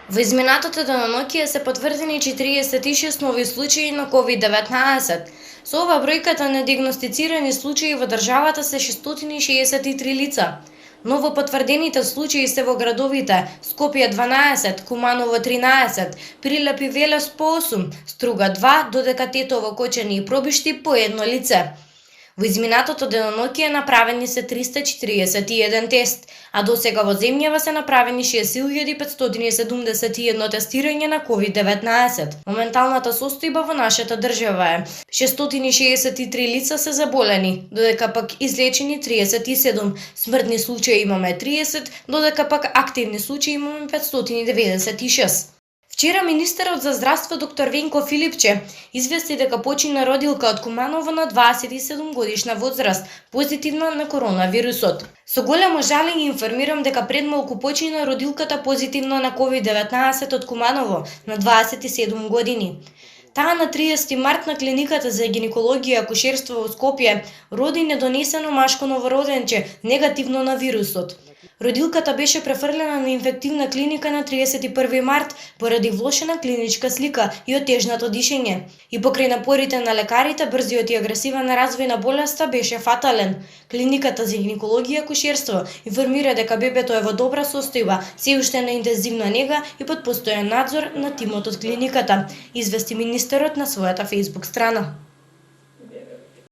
Во изминатото деноноќе се потврдени 46 нови случаи на COVID-19. Со ова бројката на диагностицирани случаи во државата се 663 лица. Ново потврдените случаи се во градовите Скопје 12, Куманово 13, Прилеп и Велес по 8, Струга 2, додека Тетово, Кочани и Пробишти по едно лице. Во изминатото деноноќе направени се 341 тест, а досега во земјава се направени 6571 тестирање на COVID-19. Моменталната состојба во нашата држава е 663 лица се заболени, додека пак излечени 37, смртни случаи имаме 30, додека пак активни случаи имаме 596. Вчера министерот за здравство доктор Венко Филипче извести дека почина родилка од Куманово на 27 годишна возраст, позитивна на коронавирусот. Со големо жалење информирам дека пред малку почина родилката позитивна на COVID-19 од Куманово на 27 години. Таа на 30 март на клиниката за гинекологија и акушерство во Скопје роди недонесено машко новороденче негативно на вирусот. Родилката беше префрлена на инфективна клиника на 31 март поради влошена клиничка слика и отежнато дишење. И покрај напорите на лекарите, брзиот и агресивен развој на болеста беше фатален. Клиниката за гинекологија и акушерство информира дека бебето е во добра состојба, се уште на интензивна нега и под постојан надзор на тимот од клиниката, извести министерот на својата фејсбук страна.